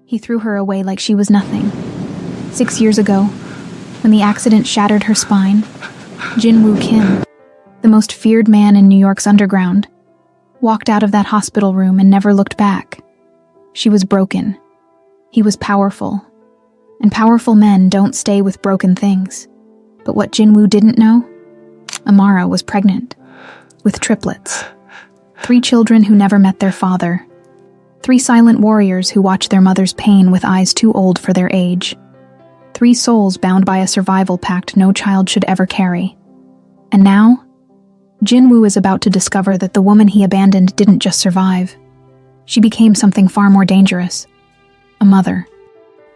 He threw her away like she was nothing. 6 years ago, when the accident shattered her spine, Jin-Woo Kim, the most feared man in New York's underground, walked out of that hospital room and never looked back. She was broken. He was powerful. And powerful men don't stay with broken things. But what Jin-Woo didn't know? Amara was pregnant. With triplets. 3 children who never met their father. 3 silent warriors who watched their mother's pain with eyes too old for their age. 3 souls bound by a survival pact no child should ever carry. And now, Jin-Woo is about to discover that the woman he abandoned didn't just survive. She became something far more dangerous. A mother.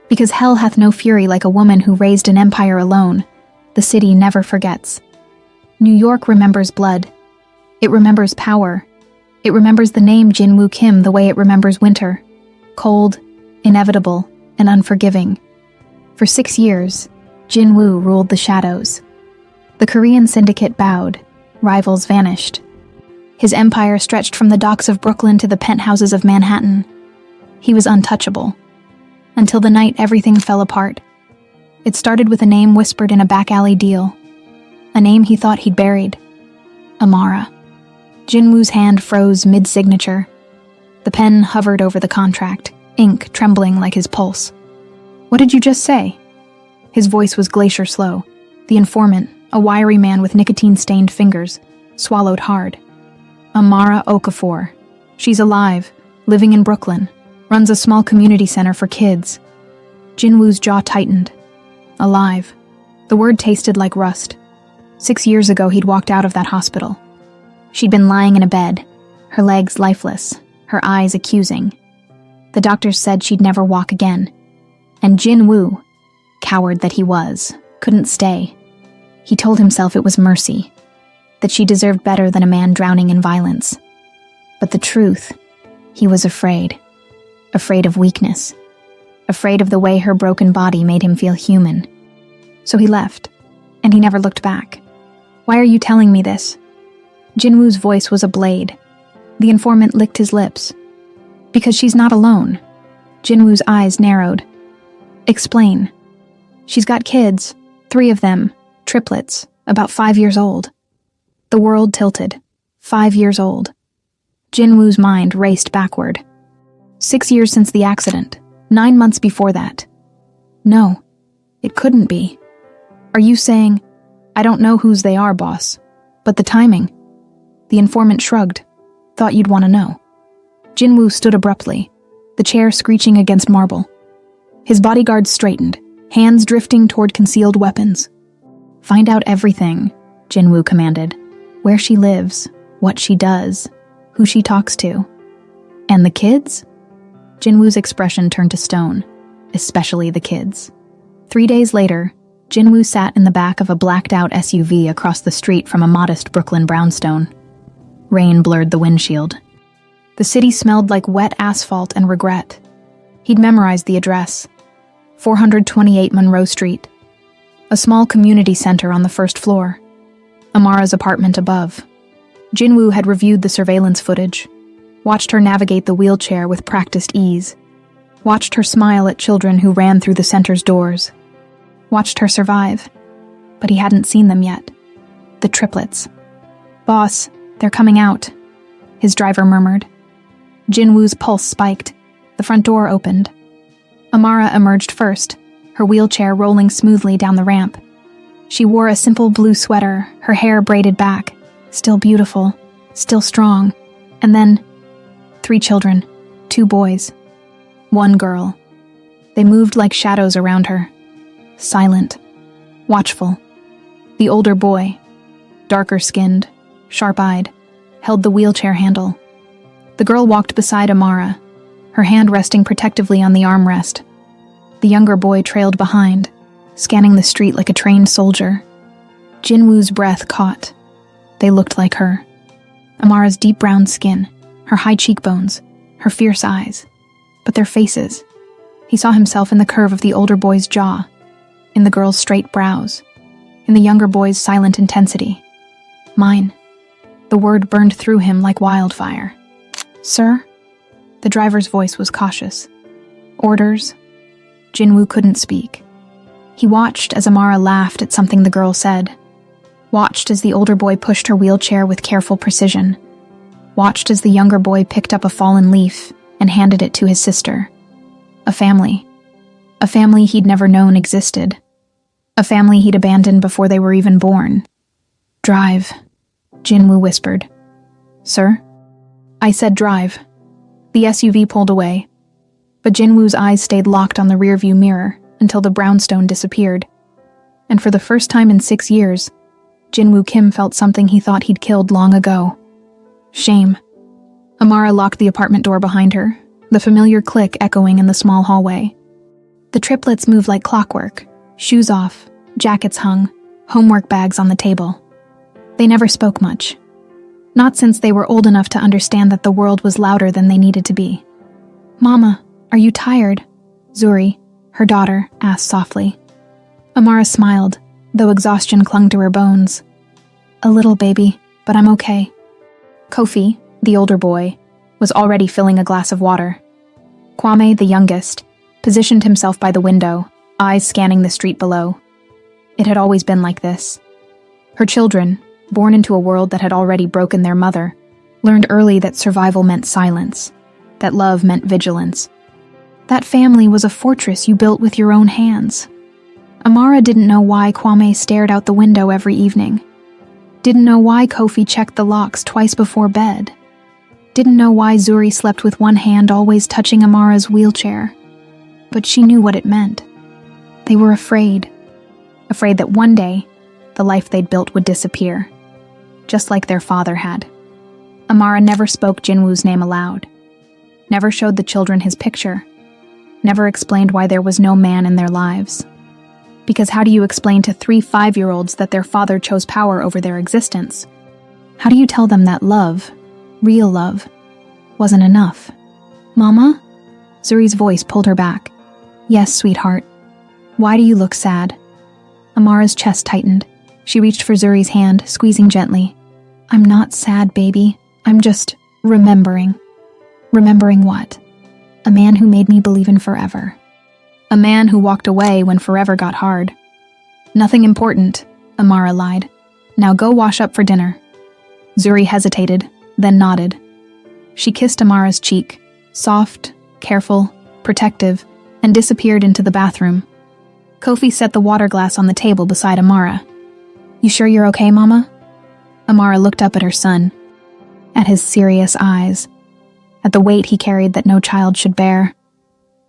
Because hell hath no fury like a woman who raised an empire alone, the city never forgets. New York remembers blood. It remembers power. It remembers the name Jin-Woo Kim the way it remembers winter. Cold, inevitable, and unforgiving. For 6 years, Jin-Woo ruled the shadows. The Korean syndicate bowed. Rivals vanished. His empire stretched from the docks of Brooklyn to the penthouses of Manhattan. He was untouchable. Until the night everything fell apart. It started with a name whispered in a back alley deal. A name he thought he'd buried. Amara. Jin-Woo's hand froze mid-signature. The pen hovered over the contract, ink trembling like his pulse. "What did you just say?" His voice was glacier slow. The informant, a wiry man with nicotine-stained fingers, swallowed hard. Amara Okafor. She's alive, living in Brooklyn, runs a small community center for kids. Jin-Woo's jaw tightened. Alive. The word tasted like rust. 6 years ago he'd walked out of that hospital. She'd been lying in a bed, her legs lifeless, her eyes accusing. The doctors said she'd never walk again. And Jin-Woo, coward that he was, couldn't stay. He told himself it was mercy, that she deserved better than a man drowning in violence. But the truth, he was afraid. Afraid of weakness. Afraid of the way her broken body made him feel human. So he left, and he never looked back. "Why are you telling me this?" Jin-Woo's voice was a blade. The informant licked his lips. "Because she's not alone." Jin-Woo's eyes narrowed. "Explain." "She's got kids, 3 of them, triplets, about 5 years old." The world tilted. 5 years old. Jin-Woo's mind raced backward. 6 years since the accident. 9 months before that. No, it couldn't be. "Are you saying..." "I don't know whose they are, boss. But the timing..." The informant shrugged. "Thought you'd want to know." Jin-Woo stood abruptly, the chair screeching against marble. His bodyguards straightened, hands drifting toward concealed weapons. "Find out everything," Jin-Woo commanded. "Where she lives, what she does, who she talks to. And the kids?" Jin-Woo's expression turned to stone, especially the kids. 3 days later, Jin-Woo sat in the back of a blacked-out SUV across the street from a modest Brooklyn brownstone. Rain blurred the windshield. The city smelled like wet asphalt and regret. He'd memorized the address. 428 Monroe Street. A small community center on the first floor. Amara's apartment above. Jin-Woo had reviewed the surveillance footage. Watched her navigate the wheelchair with practiced ease. Watched her smile at children who ran through the center's doors. Watched her survive. But he hadn't seen them yet. The triplets. "Boss, they're coming out," his driver murmured. Jin-Woo's pulse spiked. The front door opened. Amara emerged first, her wheelchair rolling smoothly down the ramp. She wore a simple blue sweater, her hair braided back, still beautiful, still strong. And then, 3 children, 2 boys, 1 girl. They moved like shadows around her, silent, watchful. The older boy, darker-skinned, sharp-eyed, held the wheelchair handle. The girl walked beside Amara, her hand resting protectively on the armrest. The younger boy trailed behind, scanning the street like a trained soldier. Jin-Woo's breath caught. They looked like her. Amara's deep brown skin, her high cheekbones, her fierce eyes. But their faces. He saw himself in the curve of the older boy's jaw, in the girl's straight brows, in the younger boy's silent intensity. Mine. The word burned through him like wildfire. "Sir?" The driver's voice was cautious. Orders. Jinwoo couldn't speak. He watched as Amara laughed at something the girl said. Watched as the older boy pushed her wheelchair with careful precision. Watched as the younger boy picked up a fallen leaf and handed it to his sister. A family. A family he'd never known existed. A family he'd abandoned before they were even born. Drive, Jinwoo whispered. Sir? I said drive. The SUV pulled away, but Jinwoo's eyes stayed locked on the rearview mirror until the brownstone disappeared. And for the first time in 6 years, Jinwoo Kim felt something he thought he'd killed long ago. Shame. Amara locked the apartment door behind her, the familiar click echoing in the small hallway. The triplets moved like clockwork, shoes off, jackets hung, homework bags on the table. They never spoke much. Not since they were old enough to understand that the world was louder than they needed to be. Mama, are you tired? Zuri, her daughter, asked softly. Amara smiled, though exhaustion clung to her bones. A little, baby, but I'm okay. Kofi, the older boy, was already filling a glass of water. Kwame, the youngest, positioned himself by the window, eyes scanning the street below. It had always been like this. Her children, born into a world that had already broken their mother, learned early that survival meant silence, that love meant vigilance. That family was a fortress you built with your own hands. Amara didn't know why Kwame stared out the window every evening. Didn't know why Kofi checked the locks twice before bed. Didn't know why Zuri slept with one hand always touching Amara's wheelchair. But she knew what it meant. They were afraid. Afraid that one day, the life they'd built would disappear. Just like their father had. Amara never spoke Jinwoo's name aloud. Never showed the children his picture. Never explained why there was no man in their lives. Because how do you explain to 3 5-year-olds that their father chose power over their existence? How do you tell them that love, real love, wasn't enough? Mama? Zuri's voice pulled her back. Yes, sweetheart. Why do you look sad? Amara's chest tightened. She reached for Zuri's hand, squeezing gently. I'm not sad, baby. I'm just remembering. Remembering what? A man who made me believe in forever. A man who walked away when forever got hard. Nothing important, Amara lied. Now go wash up for dinner. Zuri hesitated, then nodded. She kissed Amara's cheek, soft, careful, protective, and disappeared into the bathroom. Kofi set the water glass on the table beside Amara. You sure you're okay, Mama? Amara looked up at her son, at his serious eyes, at the weight he carried that no child should bear.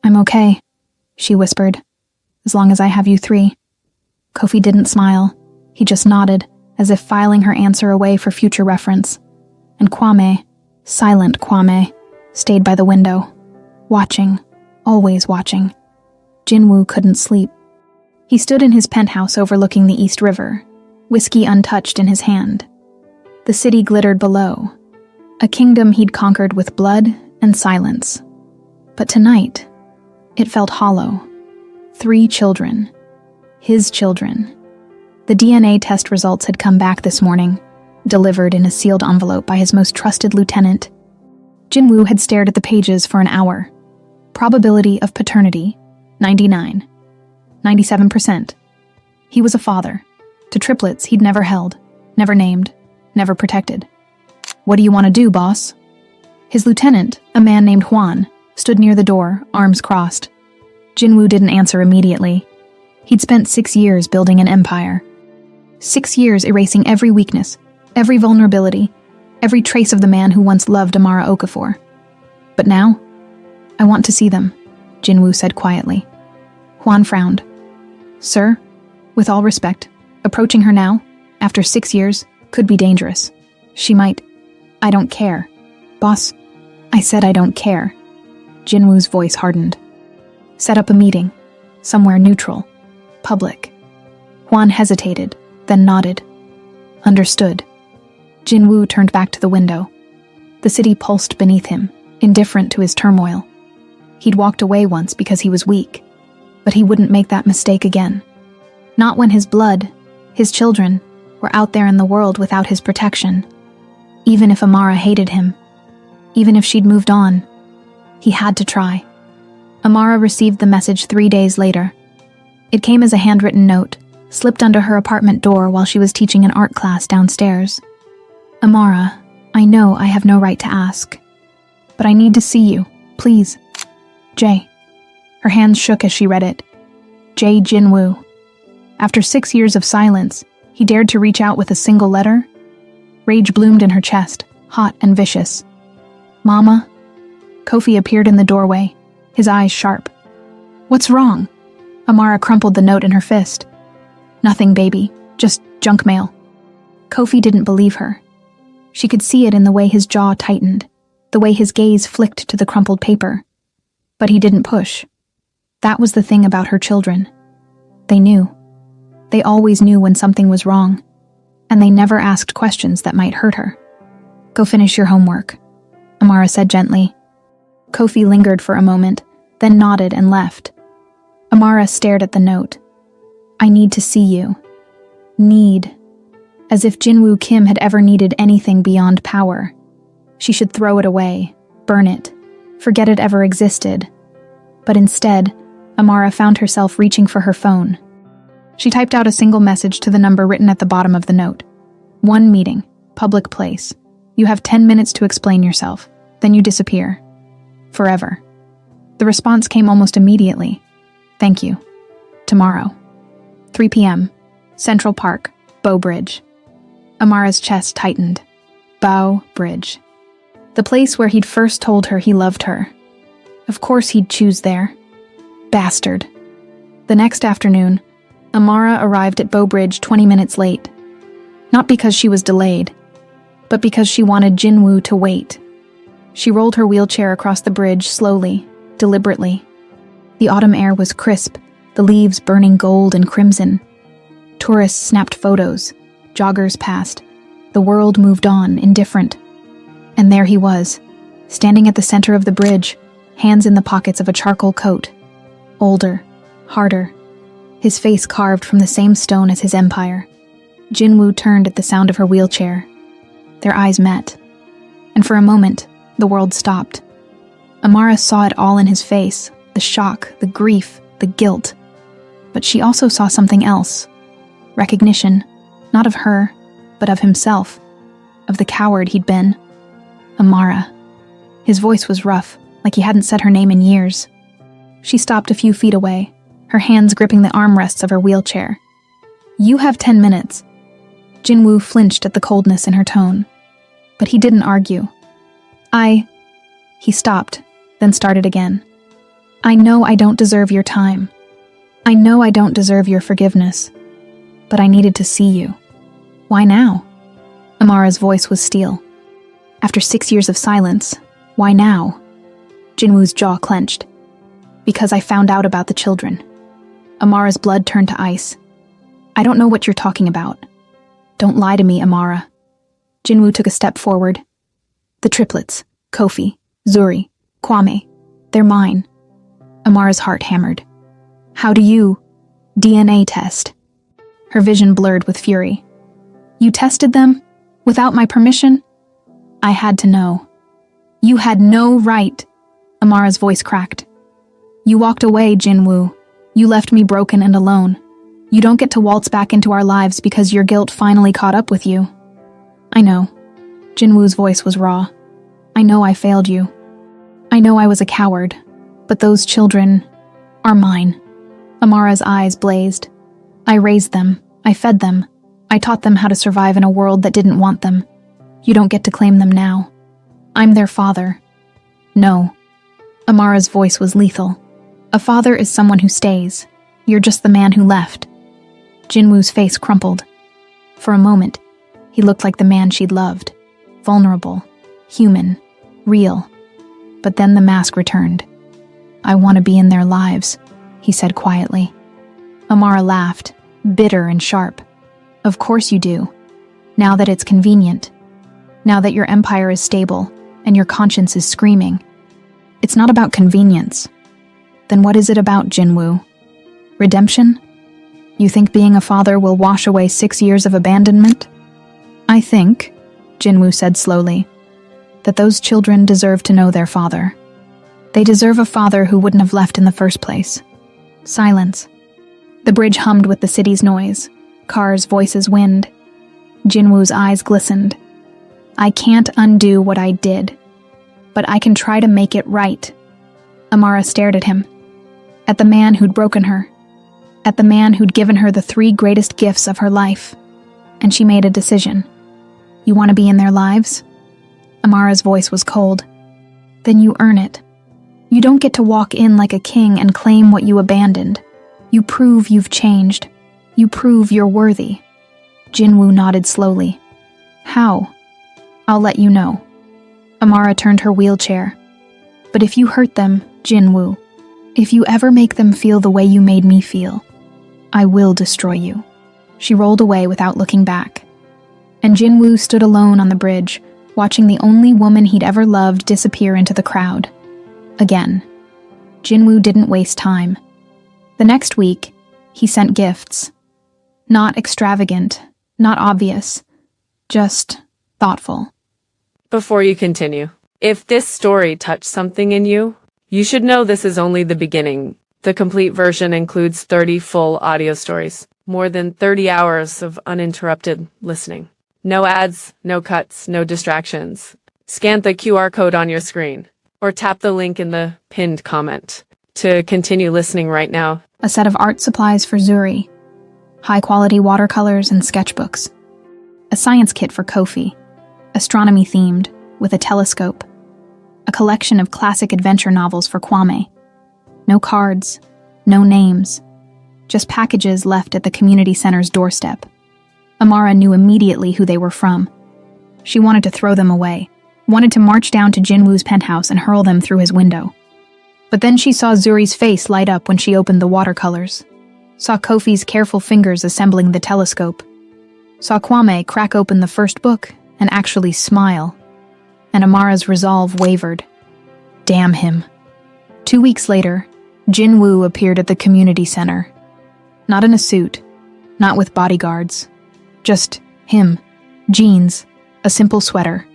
I'm okay, she whispered, as long as I have you 3. Kofi didn't smile. He just nodded, as if filing her answer away for future reference. And Kwame, silent Kwame, stayed by the window, watching, always watching. Jinwoo couldn't sleep. He stood in his penthouse overlooking the East River, whiskey untouched in his hand. The city glittered below, a kingdom he'd conquered with blood and silence. But tonight, it felt hollow. 3 children. His children. The DNA test results had come back this morning, delivered in a sealed envelope by his most trusted lieutenant. Jinwoo had stared at the pages for an hour. Probability of paternity, 99. 97%. He was a father, to triplets he'd never held, never named, never protected. What do you want to do, boss? His lieutenant, a man named Juan, stood near the door, arms crossed. Jinwoo didn't answer immediately. He'd spent 6 years building an empire. 6 years erasing every weakness, every vulnerability, every trace of the man who once loved Amara Okafor. But now, I want to see them, Jinwoo said quietly. Juan frowned. Sir, with all respect, approaching her now, after 6 years, could be dangerous. She might... I don't care. Boss, I said I don't care. Jinwoo's voice hardened. Set up a meeting. Somewhere neutral. Public. Juan hesitated, then nodded. Understood. Jinwoo turned back to the window. The city pulsed beneath him, indifferent to his turmoil. He'd walked away once because he was weak, but he wouldn't make that mistake again. Not when his blood, his children, were out there in the world without his protection. Even if Amara hated him, even if she'd moved on, he had to try. Amara received the message 3 days later. It came as a handwritten note, slipped under her apartment door while she was teaching an art class downstairs. Amara, I know I have no right to ask, but I need to see you, please. J. Her hands shook as she read it. J. Jinwoo. After 6 years of silence, he dared to reach out with a single letter. Rage bloomed in her chest, hot and vicious. Mama? Kofi appeared in the doorway, his eyes sharp. What's wrong? Amara crumpled the note in her fist. Nothing, baby. Just junk mail. Kofi didn't believe her. She could see it in the way his jaw tightened, the way his gaze flicked to the crumpled paper. But he didn't push. That was the thing about her children. They knew. They always knew when something was wrong, and they never asked questions that might hurt her. Go finish your homework, Amara said gently. Kofi lingered for a moment, then nodded and left. Amara stared at the note. I need to see you. Need. As if Jinwoo Kim had ever needed anything beyond power. She should throw it away, burn it, forget it ever existed. But instead, Amara found herself reaching for her phone. She typed out a single message to the number written at the bottom of the note. 1 meeting, public place. You have 10 minutes to explain yourself. Then you disappear. Forever. The response came almost immediately. Thank you. Tomorrow. 3 p.m. Central Park, Bow Bridge. Amara's chest tightened. Bow Bridge. The place where he'd first told her he loved her. Of course he'd choose there. Bastard. The next afternoon, Amara arrived at Bow Bridge 20 minutes late. Not because she was delayed, but because she wanted Jinwoo to wait. She rolled her wheelchair across the bridge slowly, deliberately. The autumn air was crisp, the leaves burning gold and crimson. Tourists snapped photos, joggers passed. The world moved on, indifferent. And there he was, standing at the center of the bridge, hands in the pockets of a charcoal coat. Older, harder, his face carved from the same stone as his empire. Jinwoo turned at the sound of her wheelchair. Their eyes met. And for a moment, the world stopped. Amara saw it all in his face, the shock, the grief, the guilt. But she also saw something else. Recognition, not of her, but of himself, of the coward he'd been. Amara. His voice was rough, like he hadn't said her name in years. She stopped a few feet away, her hands gripping the armrests of her wheelchair. You have 10 minutes. Jinwoo flinched at the coldness in her tone. But he didn't argue. He stopped, then started again. I know I don't deserve your time. I know I don't deserve your forgiveness. But I needed to see you. Why now? Amara's voice was steel. After 6 years of silence, why now? Jinwoo's jaw clenched. Because I found out about the children. Amara's blood turned to ice. I don't know what you're talking about. Don't lie to me, Amara. Jinwoo took a step forward. The triplets, Kofi, Zuri, Kwame, they're mine. Amara's heart hammered. How do you? DNA test. Her vision blurred with fury. You tested them? Without my permission? I had to know. You had no right. Amara's voice cracked. You walked away, Jinwoo. You left me broken and alone. You don't get to waltz back into our lives because your guilt finally caught up with you. I know. Jinwoo's voice was raw. I know I failed you. I know I was a coward. But those children are mine. Amara's eyes blazed. I raised them. I fed them. I taught them how to survive in a world that didn't want them. You don't get to claim them now. I'm their father. No. Amara's voice was lethal. A father is someone who stays. You're just the man who left. Jinwoo's face crumpled. For a moment, he looked like the man she'd loved. Vulnerable, human, real. But then the mask returned. I want to be in their lives, he said quietly. Amara laughed, bitter and sharp. Of course you do. Now that it's convenient. Now that your empire is stable and your conscience is screaming. It's not about convenience. Then what is it about, Jinwoo? Redemption? You think being a father will wash away 6 years of abandonment? I think, Jinwoo said slowly, that those children deserve to know their father. They deserve a father who wouldn't have left in the first place. Silence. The bridge hummed with the city's noise. Cars' voices wind. Jinwoo's eyes glistened. I can't undo what I did, but I can try to make it right. Amara stared at him. At the man who'd broken her. At the man who'd given her the 3 greatest gifts of her life. And she made a decision. You want to be in their lives? Amara's voice was cold. Then you earn it. You don't get to walk in like a king and claim what you abandoned. You prove you've changed. You prove you're worthy. Jinwoo nodded slowly. How? I'll let you know. Amara turned her wheelchair. But if you hurt them, Jinwoo, if you ever make them feel the way you made me feel, I will destroy you. She rolled away without looking back. And Jinwoo stood alone on the bridge, watching the only woman he'd ever loved disappear into the crowd. Again. Jinwoo didn't waste time. The next week, he sent gifts. Not extravagant, not obvious, just thoughtful. Before you continue, if this story touched something in you, you should know this is only the beginning. The complete version includes 30 full audio stories, more than 30 hours of uninterrupted listening. No ads, no cuts, no distractions. Scan the QR code on your screen, or tap the link in the pinned comment to continue listening right now. A set of art supplies for Zuri, high-quality watercolors and sketchbooks, a science kit for Kofi, astronomy-themed, with a telescope, a collection of classic adventure novels for Kwame. No cards, no names, just packages left at the community center's doorstep. Amara knew immediately who they were from. She wanted to throw them away, wanted to march down to Jinwoo's penthouse and hurl them through his window. But then she saw Zuri's face light up when she opened the watercolors, saw Kofi's careful fingers assembling the telescope, saw Kwame crack open the first book and actually smile, and Amara's resolve wavered. Damn him. 2 weeks later, Jinwoo appeared at the community center. Not in a suit, not with bodyguards. Just him, jeans, a simple sweater,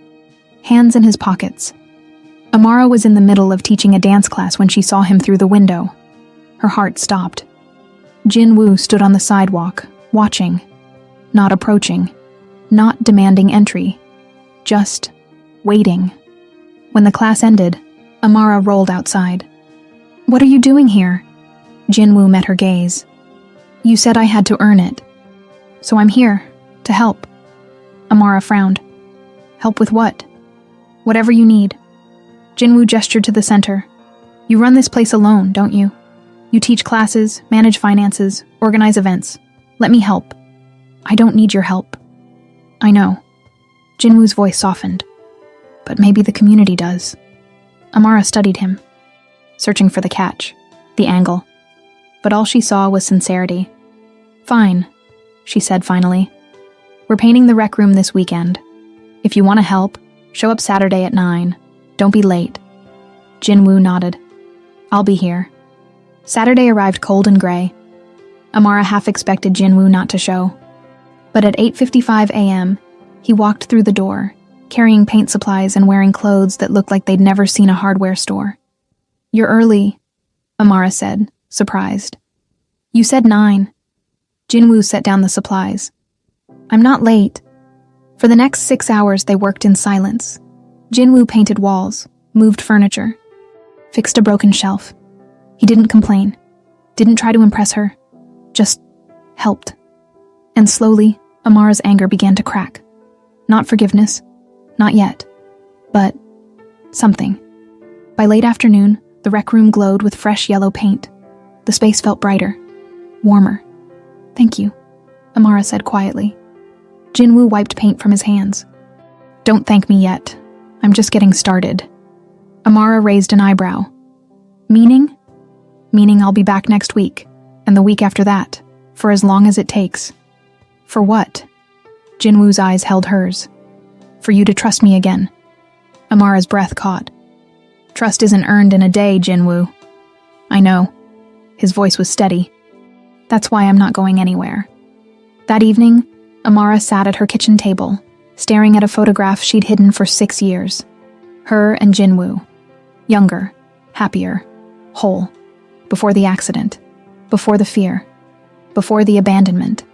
hands in his pockets. Amara was in the middle of teaching a dance class when she saw him through the window. Her heart stopped. Jinwoo stood on the sidewalk, watching, not approaching, not demanding entry, just waiting. When the class ended, Amara rolled outside. What are you doing here? Jinwoo met her gaze. You said I had to earn it. So I'm here, to help. Amara frowned. Help with what? Whatever you need. Jinwoo gestured to the center. You run this place alone, don't you? You teach classes, manage finances, organize events. Let me help. I don't need your help. I know. Jinwoo's voice softened. But maybe the community does. Amara studied him, searching for the catch, the angle. But all she saw was sincerity. Fine, she said finally. We're painting the rec room this weekend. If you want to help, show up Saturday at 9. Don't be late. Jinwoo nodded. I'll be here. Saturday arrived cold and gray. Amara half expected Jinwoo not to show. But at 8:55 a.m., he walked through the door, carrying paint supplies and wearing clothes that looked like they'd never seen a hardware store. You're early, Amara said, surprised. You said 9. Jinwoo set down the supplies. I'm not late. For the next 6 hours, they worked in silence. Jinwoo painted walls, moved furniture, fixed a broken shelf. He didn't complain, didn't try to impress her, just helped. And slowly, Amara's anger began to crack. Not forgiveness, not yet, but something. By late afternoon, the rec room glowed with fresh yellow paint. The space felt brighter, warmer. Thank you, Amara said quietly. Jinwoo wiped paint from his hands. Don't thank me yet. I'm just getting started. Amara raised an eyebrow. Meaning? Meaning I'll be back next week, and the week after that, for as long as it takes. For what? Jinwoo's eyes held hers. For you to trust me again. Amara's breath caught. Trust isn't earned in a day, Jinwoo. I know. His voice was steady. That's why I'm not going anywhere. That evening, Amara sat at her kitchen table, staring at a photograph she'd hidden for 6 years. Her and Jinwoo. Younger, happier, whole, before the accident, before the fear, before the abandonment.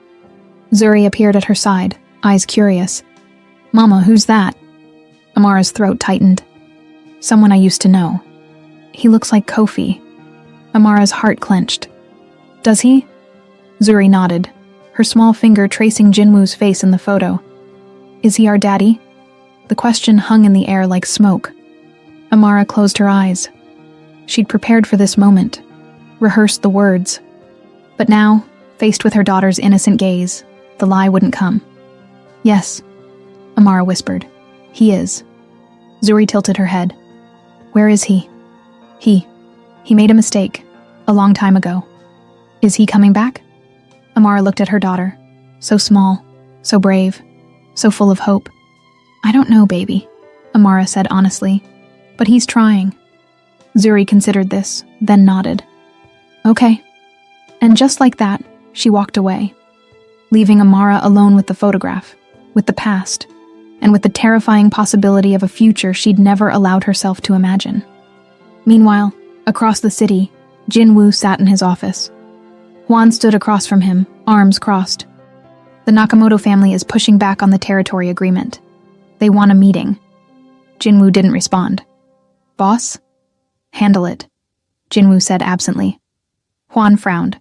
Zuri appeared at her side, eyes curious. "Mama, who's that?" Amara's throat tightened. "Someone I used to know. He looks like Kofi." Amara's heart clenched. "Does he?" Zuri nodded, her small finger tracing Jinwoo's face in the photo. "Is he our daddy?" The question hung in the air like smoke. Amara closed her eyes. She'd prepared for this moment, rehearsed the words. But now, faced with her daughter's innocent gaze, the lie wouldn't come. "Yes," Amara whispered. "He is." Zuri tilted her head. "Where is he?" He made a mistake, a long time ago." "Is he coming back?" Amara looked at her daughter, so small, so brave, so full of hope. "I don't know, baby," Amara said honestly, "but he's trying." Zuri considered this, then nodded. "Okay." And just like that, she walked away, leaving Amara alone with the photograph, with the past, and with the terrifying possibility of a future she'd never allowed herself to imagine. Meanwhile, across the city, Jinwoo sat in his office. Juan stood across from him, arms crossed. The Nakamoto family is pushing back on the territory agreement. They want a meeting. Jinwoo didn't respond. "Boss?" "Handle it," Jinwoo said absently. Juan frowned.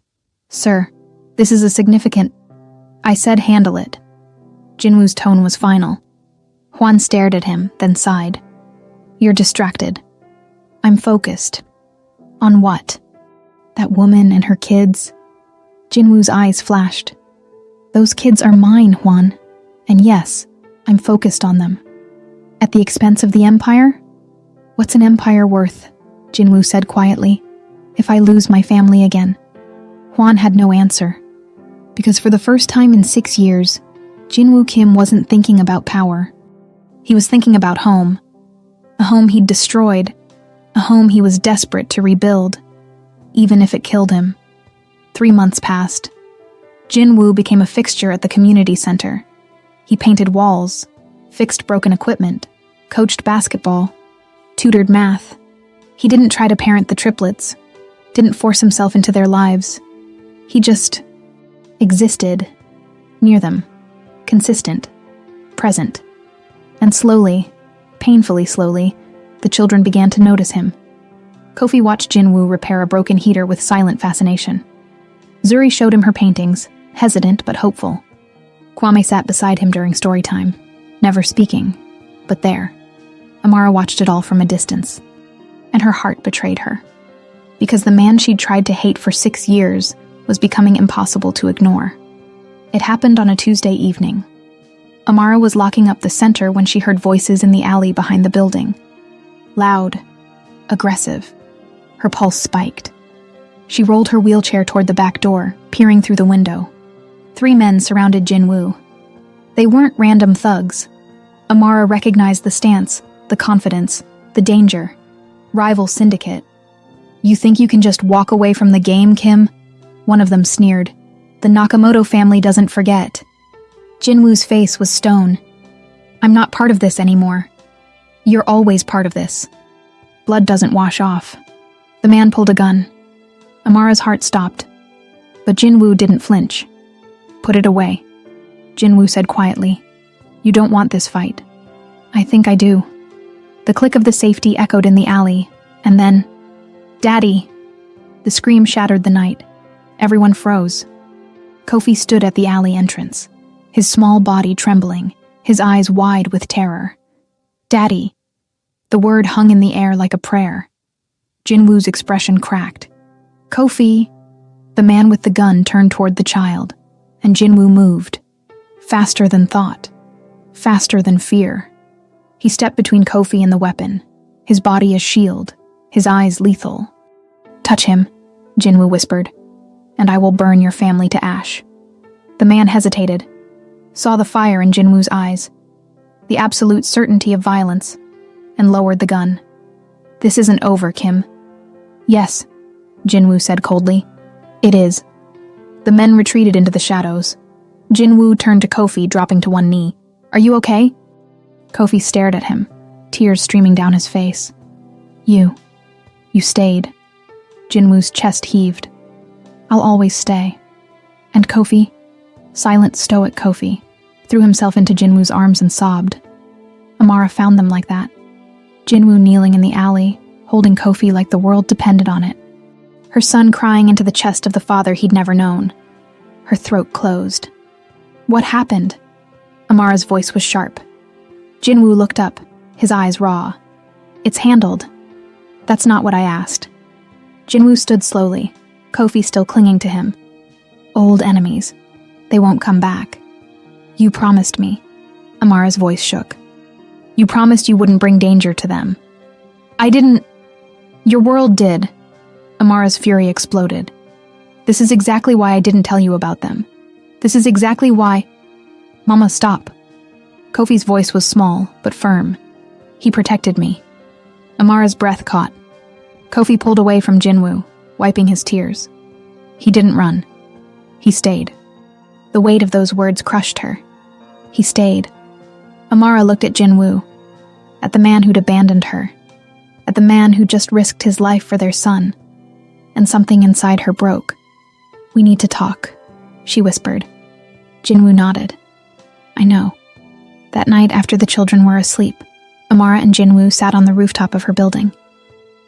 "Sir, this is a significant—" "I said handle it." Jinwoo's tone was final. Juan stared at him, then sighed. "You're distracted." "I'm focused." "On what?" "That woman and her kids." Jinwoo's eyes flashed. "Those kids are mine, Juan. And yes, I'm focused on them." "At the expense of the empire?" "What's an empire worth?" Jinwoo said quietly. "If I lose my family again?" Juan had no answer. Because for the first time in 6 years, Jinwoo Kim wasn't thinking about power. He was thinking about home. A home he'd destroyed. A home he was desperate to rebuild, even if it killed him. 3 months passed. Jinwoo became a fixture at the community center. He painted walls, fixed broken equipment, coached basketball, tutored math. He didn't try to parent the triplets, didn't force himself into their lives. He just existed, near them, consistent, present. And slowly, painfully slowly, the children began to notice him. Kofi watched Jinwoo repair a broken heater with silent fascination. Zuri showed him her paintings, hesitant but hopeful. Kwame sat beside him during story time, never speaking, but there. Amara watched it all from a distance, and her heart betrayed her. Because the man she'd tried to hate for 6 years was becoming impossible to ignore. It happened on a Tuesday evening. Amara was locking up the center when she heard voices in the alley behind the building. Loud, aggressive. Her pulse spiked. She rolled her wheelchair toward the back door, peering through the window. 3 men surrounded Jinwoo. They weren't random thugs. Amara recognized the stance, the confidence, the danger. Rival syndicate. "You think you can just walk away from the game, Kim?" One of them sneered. "The Nakamoto family doesn't forget." Jinwoo's face was stone. "I'm not part of this anymore." "You're always part of this. Blood doesn't wash off." The man pulled a gun. Amara's heart stopped. But Jinwoo didn't flinch. "Put it away," Jinwoo said quietly. "You don't want this fight." "I think I do." The click of the safety echoed in the alley, and then, "Daddy!" The scream shattered the night. Everyone froze. Kofi stood at the alley entrance, his small body trembling, his eyes wide with terror. "Daddy!" The word hung in the air like a prayer. Jinwoo's expression cracked. "Kofi!" The man with the gun turned toward the child, and Jinwoo moved. Faster than thought. Faster than fear. He stepped between Kofi and the weapon, his body a shield, his eyes lethal. "Touch him," Jinwoo whispered, "and I will burn your family to ash." The man hesitated, saw the fire in Jinwoo's eyes, the absolute certainty of violence, and lowered the gun. "This isn't over, Kim." "Yes," Jinwoo said coldly. "It is." The men retreated into the shadows. Jinwoo turned to Kofi, dropping to one knee. "Are you okay?" Kofi stared at him, tears streaming down his face. "You." You stayed. Jinwoo's chest heaved. I'll always stay. And Kofi, silent, stoic Kofi, threw himself into Jinwoo's arms and sobbed. Amara found them like that. Jinwoo kneeling in the alley, holding Kofi like the world depended on it. Her son crying into the chest of the father he'd never known. Her throat closed. What happened? Amara's voice was sharp. Jinwoo looked up, his eyes raw. It's handled. That's not what I asked. Jinwoo stood slowly, Kofi still clinging to him. Old enemies. They won't come back. You promised me. Amara's voice shook. You promised you wouldn't bring danger to them. I didn't. Your world did. Amara's fury exploded. This is exactly why I didn't tell you about them. This is exactly why. Mama, stop. Kofi's voice was small, but firm. He protected me. Amara's breath caught. Kofi pulled away from Jinwoo, wiping his tears. He didn't run. He stayed. The weight of those words crushed her. He stayed. Amara looked at Jinwoo, at the man who'd abandoned her, at the man who just risked his life for their son, and something inside her broke. We need to talk, she whispered. Jinwoo nodded. I know. That night after the children were asleep, Amara and Jinwoo sat on the rooftop of her building.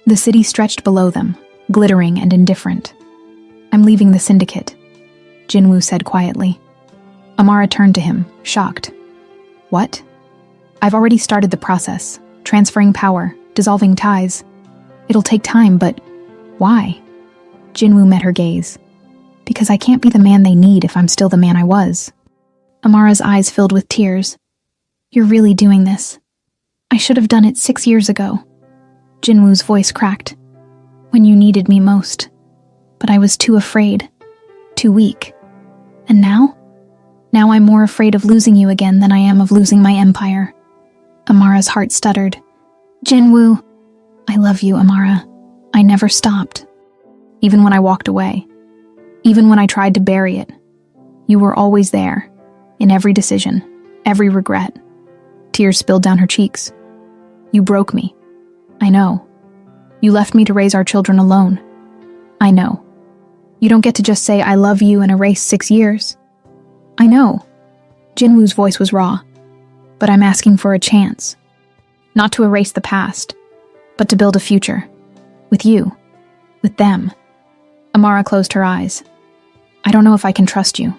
The city stretched below them, glittering and indifferent. I'm leaving the syndicate, Jinwoo said quietly. Amara turned to him, shocked. What? I've already started the process, transferring power, dissolving ties. It'll take time, but why? Jinwoo met her gaze. Because I can't be the man they need if I'm still the man I was. Amara's eyes filled with tears. You're really doing this. I should have done it 6 years ago. Jinwoo's voice cracked. When you needed me most. But I was too afraid. Too weak. And now? Now I'm more afraid of losing you again than I am of losing my empire. Amara's heart stuttered. Jinwoo. I love you, Amara. I never stopped. Even when I walked away. Even when I tried to bury it. You were always there. In every decision. Every regret. Tears spilled down her cheeks. You broke me. I know. You left me to raise our children alone. I know. You don't get to just say I love you and erase 6 years. I know. Jinwoo's voice was raw. But I'm asking for a chance. Not to erase the past, but to build a future. With you. With them. Amara closed her eyes. I don't know if I can trust you.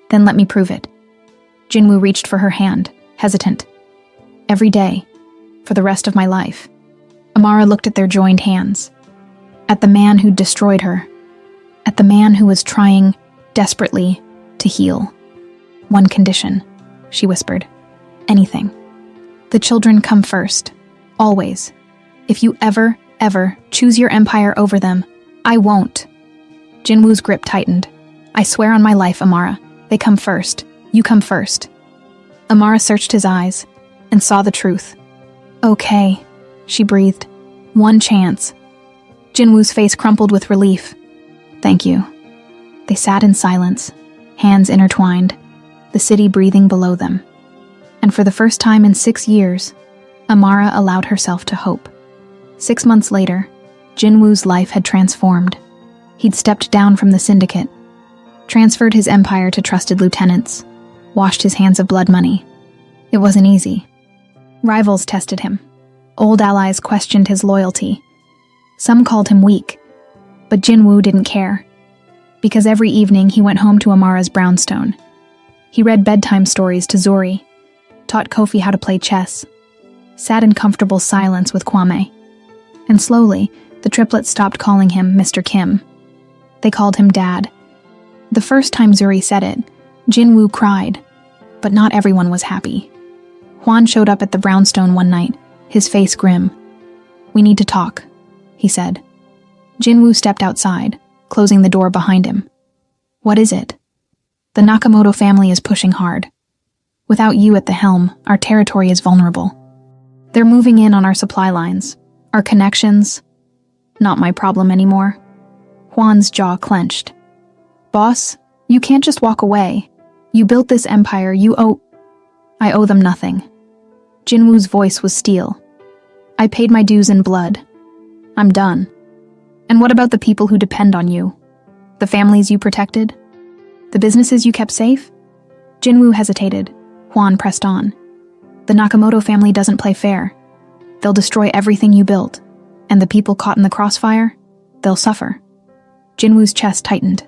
Then let me prove it. Jinwoo reached for her hand, hesitant. Every day. For the rest of my life. Amara looked at their joined hands. At the man who'd destroyed her. At the man who was trying, desperately, to heal. One condition, she whispered. Anything. The children come first. Always. If you ever choose your empire over them, I won't. Jinwoo's grip tightened. I swear on my life, Amara. They come first. You come first. Amara searched his eyes and saw the truth. Okay, she breathed. One chance. Jinwoo's face crumpled with relief. Thank you. They sat in silence, hands intertwined, the city breathing below them. And for the first time in 6 years, Amara allowed herself to hope. 6 months later, Jinwoo's life had transformed. He'd stepped down from the syndicate, transferred his empire to trusted lieutenants, washed his hands of blood money. It wasn't easy. Rivals tested him. Old allies questioned his loyalty. Some called him weak, but Jinwoo didn't care. Because every evening he went home to Amara's brownstone. He read bedtime stories to Zori, taught Kofi how to play chess, sat in comfortable silence with Kwame. And slowly, the triplets stopped calling him Mr. Kim. They called him Dad. The first time Zuri said it, Jinwoo cried, but not everyone was happy. Juan showed up at the brownstone one night, his face grim. We need to talk, he said. Jinwoo stepped outside, closing the door behind him. What is it? The Nakamoto family is pushing hard. Without you at the helm, our territory is vulnerable. They're moving in on our supply lines, our connections. Not my problem anymore. Juan's jaw clenched. Boss, you can't just walk away. You built this empire, I owe them nothing. Jinwoo's voice was steel. I paid my dues in blood. I'm done. And what about the people who depend on you? The families you protected? The businesses you kept safe? Jinwoo hesitated. Hwan pressed on. The Nakamoto family doesn't play fair. They'll destroy everything you built. And the people caught in the crossfire? They'll suffer. Jinwoo's chest tightened.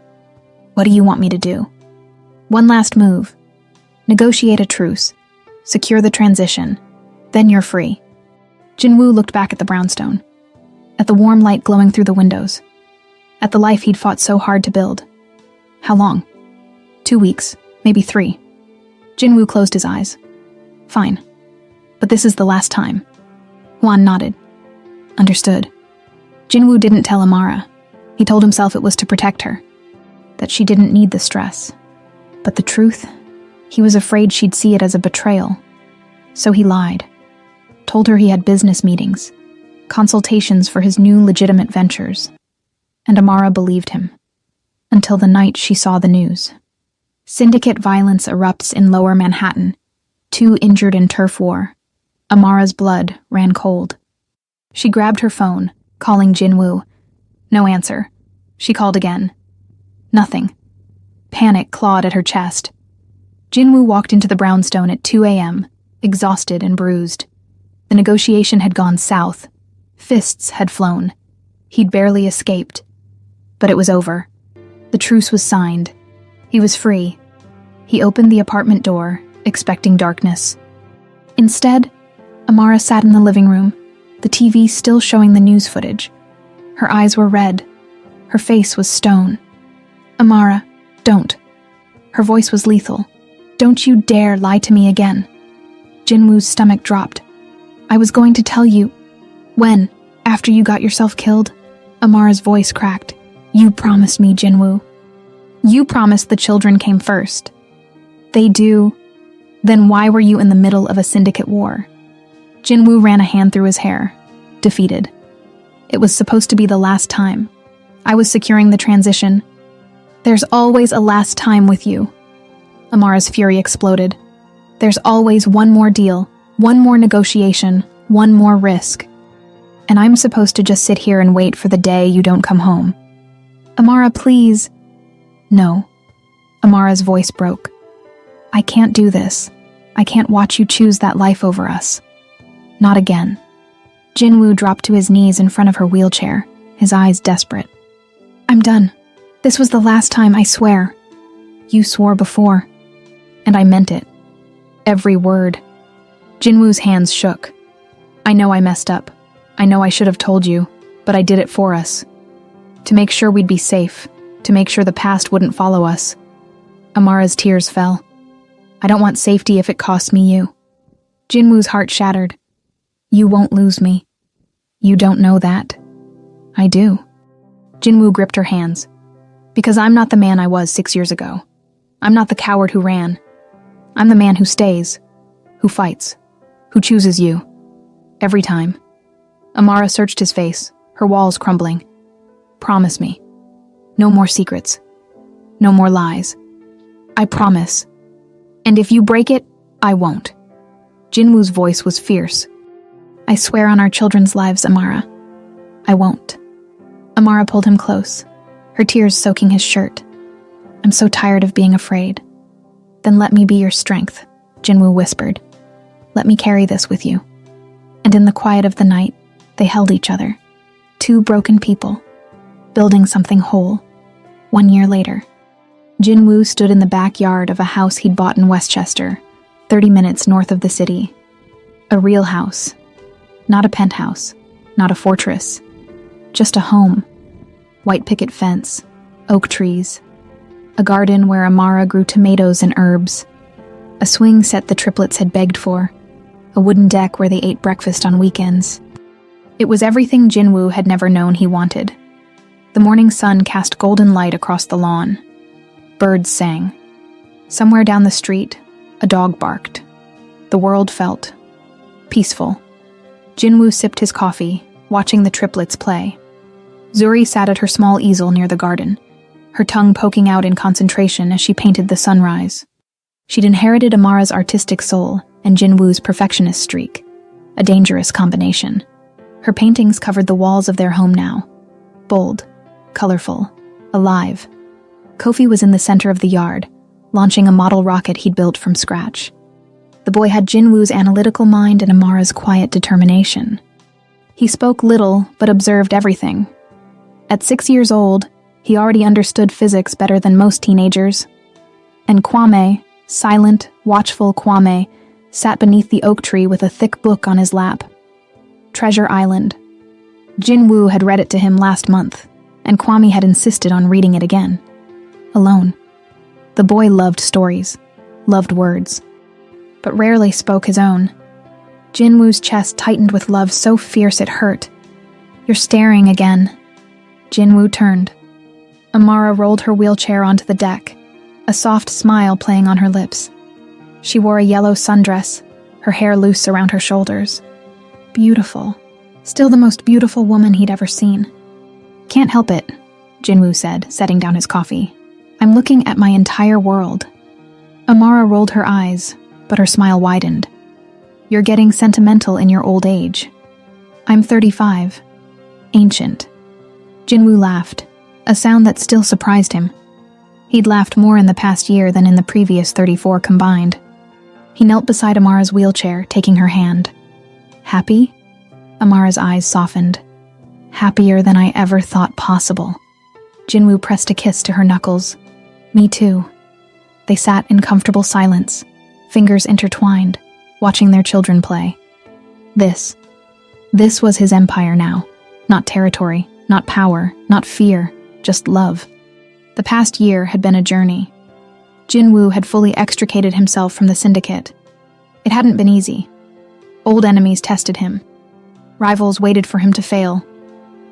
What do you want me to do? One last move. Negotiate a truce. Secure the transition. Then you're free. Jinwoo looked back at the brownstone. At the warm light glowing through the windows. At the life he'd fought so hard to build. How long? 2 weeks, maybe 3. Jinwoo closed his eyes. Fine. But this is the last time. Hwan nodded. Understood. Jinwoo didn't tell Amara. He told himself it was to protect her. That she didn't need the stress. But the truth? He was afraid she'd see it as a betrayal. So he lied. Told her he had business meetings. Consultations for his new legitimate ventures. And Amara believed him. Until the night she saw the news. Syndicate violence erupts in Lower Manhattan. 2 injured in turf war. Amara's blood ran cold. She grabbed her phone, calling Jinwoo. No answer. She called again. Nothing. Panic clawed at her chest. Jinwoo walked into the brownstone at 2 a.m., exhausted and bruised. The negotiation had gone south. Fists had flown. He'd barely escaped. But it was over. The truce was signed. He was free. He opened the apartment door, expecting darkness. Instead, Amara sat in the living room, the TV still showing the news footage. Her eyes were red. Her face was stone. Amara, don't. Her voice was lethal. Don't you dare lie to me again. Jinwoo's stomach dropped. I was going to tell you. When? After you got yourself killed? Amara's voice cracked. You promised me, Jinwoo. You promised the children came first. They do. Then why were you in the middle of a syndicate war? Jinwoo ran a hand through his hair, defeated. It was supposed to be the last time. I was securing the transition. There's always a last time with you. Amara's fury exploded. There's always one more deal, one more negotiation, one more risk. And I'm supposed to just sit here and wait for the day you don't come home. Amara, please. No. Amara's voice broke. I can't do this. I can't watch you choose that life over us. Not again. Jinwoo dropped to his knees in front of her wheelchair, his eyes desperate. I'm done. This was the last time, I swear. You swore before. And I meant it. Every word. Jinwoo's hands shook. I know I messed up. I know I should have told you, but I did it for us. To make sure we'd be safe. To make sure the past wouldn't follow us. Amara's tears fell. I don't want safety if it costs me you. Jinwoo's heart shattered. You won't lose me. You don't know that. I do. Jinwoo gripped her hands. Because I'm not the man I was 6 years ago. I'm not the coward who ran. I'm the man who stays, who fights, who chooses you. Every time. Amara searched his face, her walls crumbling. Promise me. No more secrets. No more lies. I promise. And if you break it, I won't. Jinwoo's voice was fierce. I swear on our children's lives, Amara. I won't. Amara pulled him close, her tears soaking his shirt. I'm so tired of being afraid. Then let me be your strength, Jinwoo whispered. Let me carry this with you. And in the quiet of the night, they held each other. 2 broken people, building something whole. 1 year later, Jinwoo stood in the backyard of a house he'd bought in Westchester, 30 minutes north of the city. A real house. Not a penthouse, not a fortress. Just a home. White picket fence, oak trees. A garden where Amara grew tomatoes and herbs. A swing set the triplets had begged for. A wooden deck where they ate breakfast on weekends. It was everything Jinwoo had never known he wanted. The morning sun cast golden light across the lawn. Birds sang. Somewhere down the street, a dog barked. The world felt peaceful. Jinwoo sipped his coffee, watching the triplets play. Zuri sat at her small easel near the garden, her tongue poking out in concentration as she painted the sunrise. She'd inherited Amara's artistic soul and Jinwoo's perfectionist streak, a dangerous combination. Her paintings covered the walls of their home now. Bold, colorful, alive. Kofi was in the center of the yard, launching a model rocket he'd built from scratch. The boy had Jinwoo's analytical mind and Amara's quiet determination. He spoke little, but observed everything. At 6 years old, he already understood physics better than most teenagers. And Kwame, silent, watchful Kwame, sat beneath the oak tree with a thick book on his lap. Treasure Island. Jinwoo had read it to him last month, and Kwame had insisted on reading it again. Alone. The boy loved stories, loved words, but rarely spoke his own. Jinwoo's chest tightened with love so fierce it hurt. "You're staring again." Jinwoo turned. Amara rolled her wheelchair onto the deck, a soft smile playing on her lips. She wore a yellow sundress, her hair loose around her shoulders. Beautiful. Still the most beautiful woman he'd ever seen. "Can't help it," Jinwoo said, setting down his coffee. "I'm looking at my entire world." Amara rolled her eyes, but her smile widened. "You're getting sentimental in your old age." "I'm 35. Ancient." Jinwoo laughed, a sound that still surprised him. He'd laughed more in the past year than in the previous 34 combined. He knelt beside Amara's wheelchair, taking her hand. "Happy?" Amara's eyes softened. "Happier than I ever thought possible." Jinwoo pressed a kiss to her knuckles. "Me too." They sat in comfortable silence, fingers intertwined, watching their children play. This was his empire now. Not territory, not power, not fear, just love. The past year had been a journey. Jinwoo had fully extricated himself from the syndicate. It hadn't been easy. Old enemies tested him. Rivals waited for him to fail.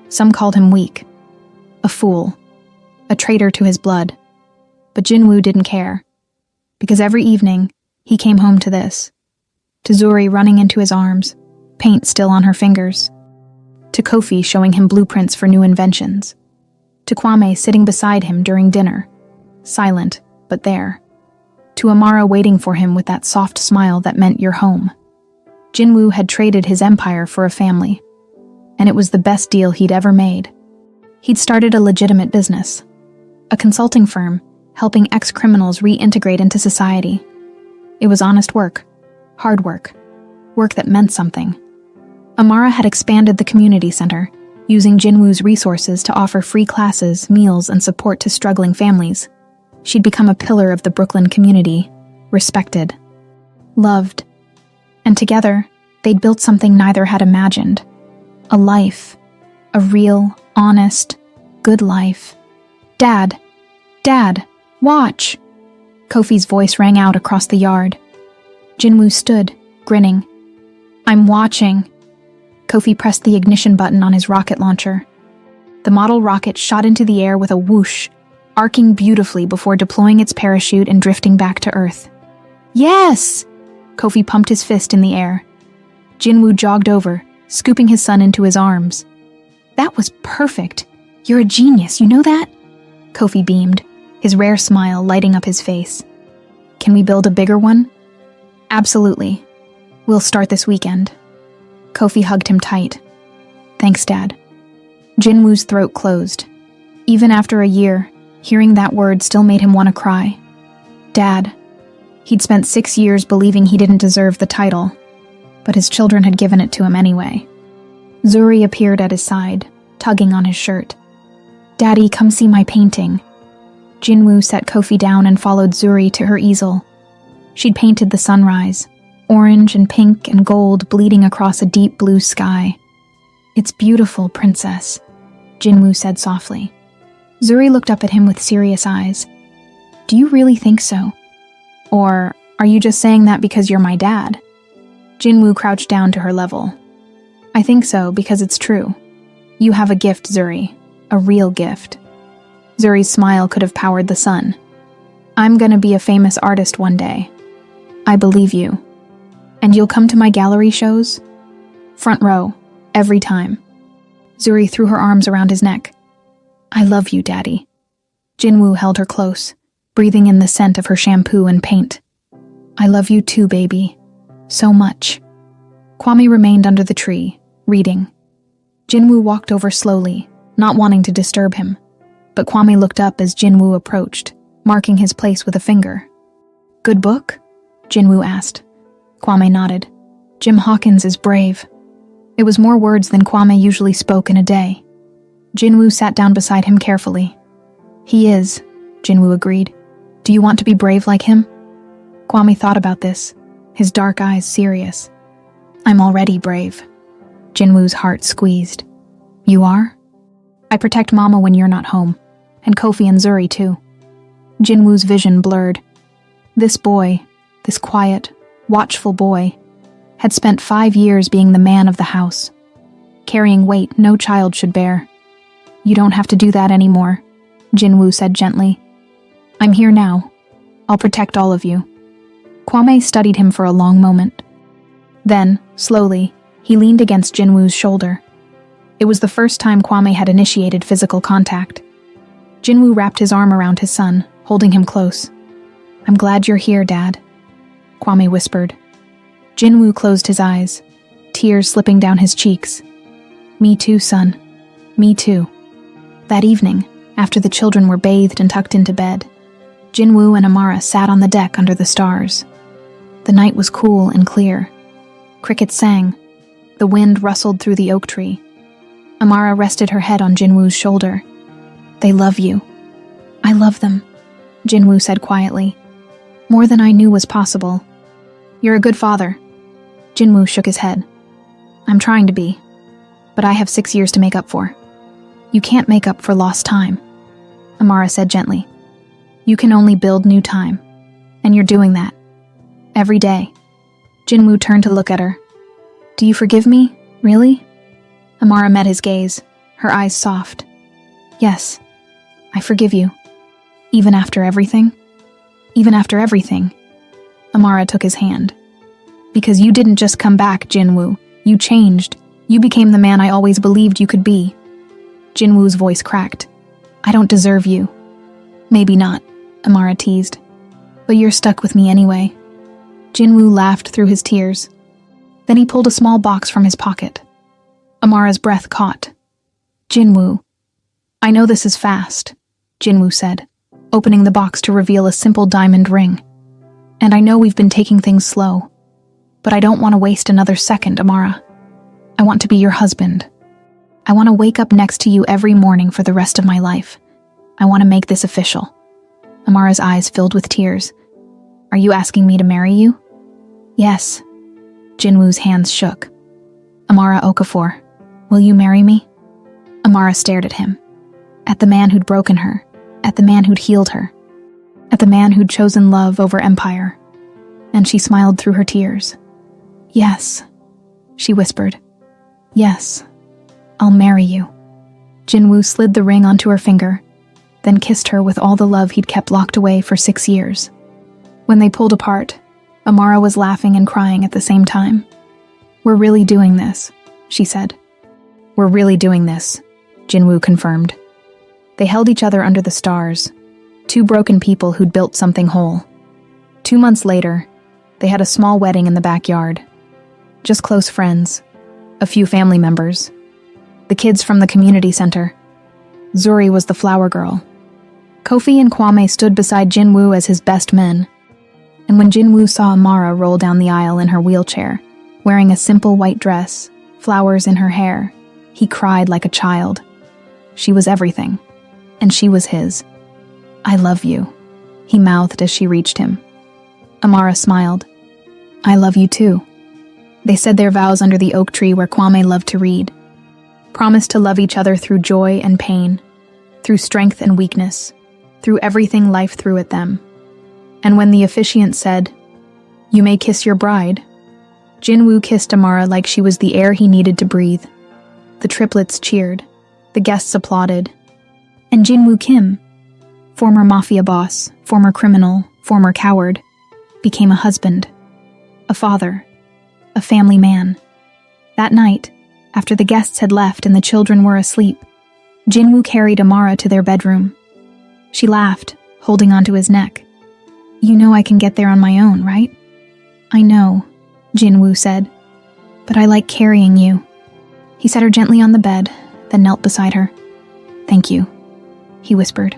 Some called him weak, a fool, a traitor to his blood. But Jinwoo didn't care, because every evening he came home to this. To Zuri running into his arms, paint still on her fingers. To Kofi showing him blueprints for new inventions. To Kwame sitting beside him during dinner, silent, but there. To Amara waiting for him with that soft smile that meant you're home. Jinwoo had traded his empire for a family, and it was the best deal he'd ever made. He'd started a legitimate business, a consulting firm helping ex-criminals reintegrate into society. It was honest work, hard work, work that meant something. Amara had expanded the community center, using Jinwoo's resources to offer free classes, meals, and support to struggling families. She'd become a pillar of the Brooklyn community, respected, loved. And together, they'd built something neither had imagined. A life. A real, honest, good life. "Dad! Dad! Watch!" Kofi's voice rang out across the yard. Jinwoo stood, grinning. "I'm watching." Kofi pressed the ignition button on his rocket launcher. The model rocket shot into the air with a whoosh, arcing beautifully before deploying its parachute and drifting back to Earth. "Yes!" Kofi pumped his fist in the air. Jinwoo jogged over, scooping his son into his arms. "That was perfect. You're a genius, you know that?" Kofi beamed, his rare smile lighting up his face. "Can we build a bigger one?" "Absolutely. We'll start this weekend." Kofi hugged him tight. "Thanks, Dad." Jinwoo's throat closed. Even after a year, hearing that word still made him want to cry. Dad. He'd spent 6 years believing he didn't deserve the title, but his children had given it to him anyway. Zuri appeared at his side, tugging on his shirt. "Daddy, come see my painting." Jinwoo set Kofi down and followed Zuri to her easel. She'd painted the sunrise, orange and pink and gold bleeding across a deep blue sky. "It's beautiful, Princess," Jinwoo said softly. Zuri looked up at him with serious eyes. "Do you really think so? Or are you just saying that because you're my dad?" Jinwoo crouched down to her level. "I think so because it's true. You have a gift, Zuri. A real gift." Zuri's smile could have powered the sun. "I'm gonna be a famous artist one day. I believe you. And you'll come to my gallery shows? Front row, every time." Zuri threw her arms around his neck. "I love you, Daddy." Jinwoo held her close, breathing in the scent of her shampoo and paint. "I love you too, baby. So much." Kwame remained under the tree, reading. Jinwoo walked over slowly, not wanting to disturb him, but Kwame looked up as Jinwoo approached, marking his place with a finger. "Good book?" Jinwoo asked. Kwame nodded. "Jim Hawkins is brave." It was more words than Kwame usually spoke in a day. Jinwoo sat down beside him carefully. "He is," Jinwoo agreed. "Do you want to be brave like him?" Kwame thought about this, his dark eyes serious. "I'm already brave." Jinwoo's heart squeezed. "You are?" "I protect Mama when you're not home, and Kofi and Zuri too." Jinwoo's vision blurred. This boy, this quiet, watchful boy, had spent 5 years being the man of the house, carrying weight no child should bear. "You don't have to do that anymore," Jinwoo said gently. "I'm here now. I'll protect all of you." Kwame studied him for a long moment. Then, slowly, he leaned against Jinwoo's shoulder. It was the first time Kwame had initiated physical contact. Jinwoo wrapped his arm around his son, holding him close. "I'm glad you're here, Dad," Kwame whispered. Jinwoo closed his eyes, tears slipping down his cheeks. "Me too, son. Me too." That evening, after the children were bathed and tucked into bed, Jinwoo and Amara sat on the deck under the stars. The night was cool and clear. Crickets sang. The wind rustled through the oak tree. Amara rested her head on Jinwoo's shoulder. "They love you." "I love them," Jinwoo said quietly. "More than I knew was possible." "You're a good father." Jinwoo shook his head. "I'm trying to be, but I have 6 years to make up for." "You can't make up for lost time," Amara said gently. "You can only build new time, and you're doing that. Every day." Jinwoo turned to look at her. "Do you forgive me, really?" Amara met his gaze, her eyes soft. "Yes, I forgive you. Even after everything?" "Even after everything." Amara took his hand. "Because you didn't just come back, Jinwoo. You changed. You became the man I always believed you could be." Jinwoo's voice cracked. "I don't deserve you." "Maybe not," Amara teased. "But you're stuck with me anyway." Jinwoo laughed through his tears. Then he pulled a small box from his pocket. Amara's breath caught. "Jinwoo." "I know this is fast," Jinwoo said, opening the box to reveal a simple diamond ring. "And I know we've been taking things slow. But I don't want to waste another second, Amara. I want to be your husband. I want to wake up next to you every morning for the rest of my life. I want to make this official." Amara's eyes filled with tears. "Are you asking me to marry you?" "Yes." Jinwoo's hands shook. "Amara Okafor, will you marry me?" Amara stared at him. At the man who'd broken her. At the man who'd healed her. At the man who'd chosen love over empire. And she smiled through her tears. "Yes," she whispered. "Yes, I'll marry you." Jinwoo slid the ring onto her finger, then kissed her with all the love he'd kept locked away for 6 years. When they pulled apart, Amara was laughing and crying at the same time. "We're really doing this," she said. "We're really doing this," Jinwoo confirmed. They held each other under the stars, two broken people who'd built something whole. 2 months later, they had a small wedding in the backyard. Just close friends, a few family members, the kids from the community center. Zuri was the flower girl. Kofi and Kwame stood beside Jinwoo as his best men. And when Jinwoo saw Amara roll down the aisle in her wheelchair, wearing a simple white dress, flowers in her hair, he cried like a child. She was everything, and she was his. "I love you," he mouthed as she reached him. Amara smiled. "I love you too." They said their vows under the oak tree where Kwame loved to read. Promised to love each other through joy and pain, through strength and weakness, through everything life threw at them. And when the officiant said, "You may kiss your bride," Jinwoo kissed Amara like she was the air he needed to breathe. The triplets cheered. The guests applauded. And Jinwoo Kim, former mafia boss, former criminal, former coward, became a husband, a father, a family man. That night, after the guests had left and the children were asleep, Jinwoo carried Amara to their bedroom. She laughed, holding onto his neck. "You know I can get there on my own, right?" "I know," Jinwoo said, "but I like carrying you." He set her gently on the bed, then knelt beside her. "Thank you," he whispered.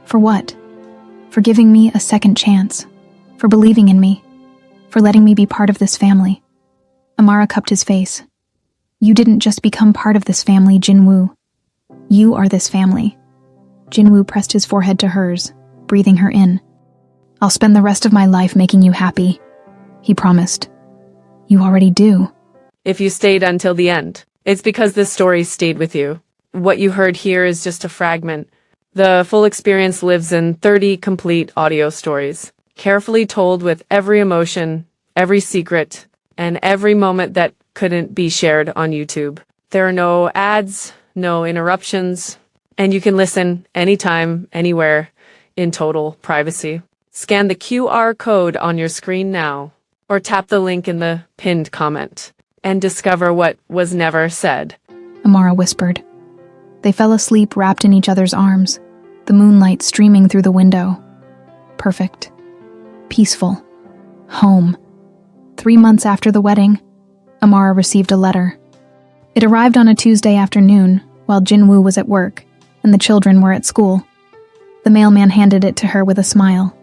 "For what?" "For giving me a second chance. For believing in me. For letting me be part of this family." Amara cupped his face. "You didn't just become part of this family, Jinwoo. You are this family." Jinwoo pressed his forehead to hers, breathing her in. "I'll spend the rest of my life making you happy," he promised. "You already do." If you stayed until the end, it's because this story stayed with you. What you heard here is just a fragment. The full experience lives in 30 complete audio stories, carefully told with every emotion, every secret, and every moment that couldn't be shared on YouTube. There are no ads, no interruptions, and you can listen anytime, anywhere, in total privacy. Scan the QR code on your screen now, or tap the link in the pinned comment, and discover what was never said. Amara whispered. They fell asleep wrapped in each other's arms, the moonlight streaming through the window. Perfect. Peaceful. Home. 3 months after the wedding, Amara received a letter. It arrived on a Tuesday afternoon while Jinwoo was at work and the children were at school. The mailman handed it to her with a smile.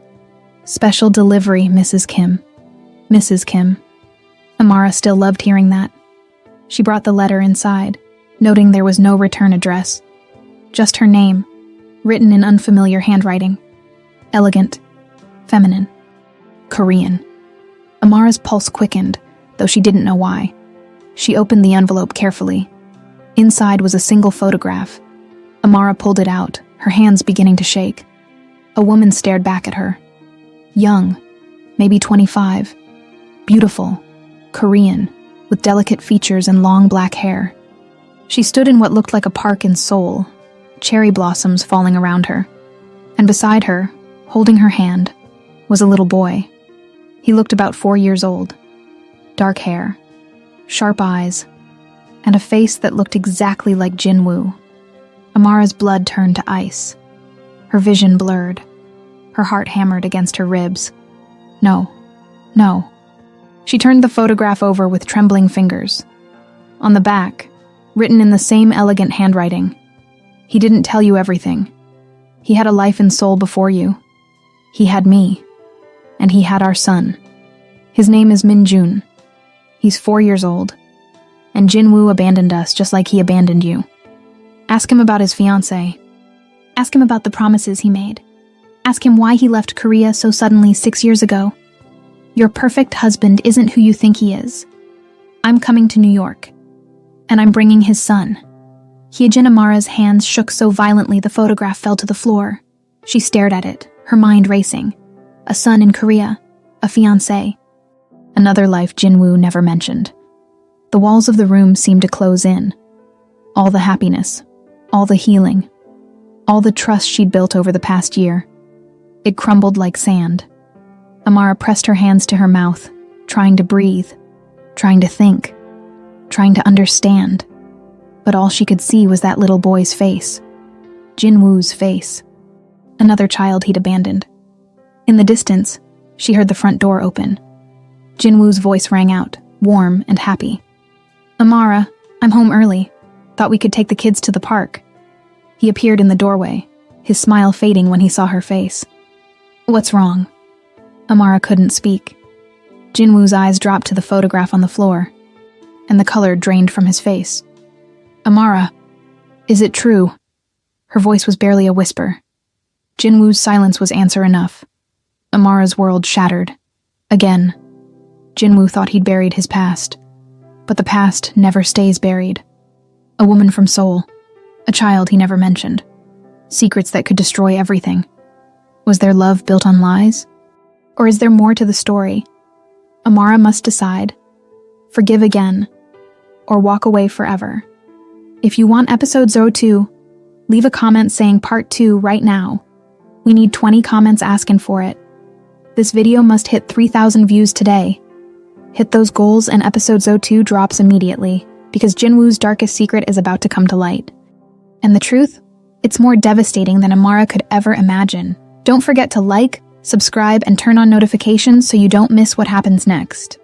"Special delivery, Mrs. Kim." Mrs. Kim. Amara still loved hearing that. She brought the letter inside, noting there was no return address. Just her name, written in unfamiliar handwriting. Elegant. Feminine. Korean. Amara's pulse quickened, though she didn't know why. She opened the envelope carefully. Inside was a single photograph. Amara pulled it out, her hands beginning to shake. A woman stared back at her. Young, maybe 25. Beautiful. Korean, with delicate features and long black hair. She stood in what looked like a park in Seoul, cherry blossoms falling around her. And beside her, holding her hand, was a little boy. He looked about 4 years old. Dark hair, sharp eyes, and a face that looked exactly like Jinwoo. Amara's blood turned to ice. Her vision blurred. Her heart hammered against her ribs. No. No. She turned the photograph over with trembling fingers. On the back, written in the same elegant handwriting, "He didn't tell you everything. He had a life in Seoul before you. He had me. And he had our son. His name is Min-jun. He's 4 years old. And Jinwoo abandoned us just like he abandoned you. Ask him about his fiancée. Ask him about the promises he made. Ask him why he left Korea so suddenly 6 years ago. Your perfect husband isn't who you think he is. I'm coming to New York. And I'm bringing his son." Hyejin Amara's hands shook so violently the photograph fell to the floor. She stared at it, her mind racing. A son in Korea. A fiancé. Another life Jinwoo never mentioned. The walls of the room seemed to close in. All the happiness. All the healing. All the trust she'd built over the past year. It crumbled like sand. Amara pressed her hands to her mouth, trying to breathe, trying to think, trying to understand. But all she could see was that little boy's face. Jinwoo's face. Another child he'd abandoned. In the distance, she heard the front door open. Jinwoo's voice rang out, warm and happy. "Amara, I'm home early. Thought we could take the kids to the park." He appeared in the doorway, his smile fading when he saw her face. "What's wrong?" Amara couldn't speak. Jinwoo's eyes dropped to the photograph on the floor, and the color drained from his face. "Amara, is it true?" Her voice was barely a whisper. Jinwoo's silence was answer enough. Amara's world shattered. Again. Jinwoo thought he'd buried his past. But the past never stays buried. A woman from Seoul. A child he never mentioned. Secrets that could destroy everything. Was their love built on lies? Or is there more to the story? Amara must decide. Forgive again. Or walk away forever. If you want episode 02, leave a comment saying part 2 right now. We need 20 comments asking for it. This video must hit 3,000 views today. Hit those goals and episode 02 drops immediately, because Jinwoo's darkest secret is about to come to light. And the truth? It's more devastating than Amara could ever imagine. Don't forget to like, subscribe, and turn on notifications so you don't miss what happens next.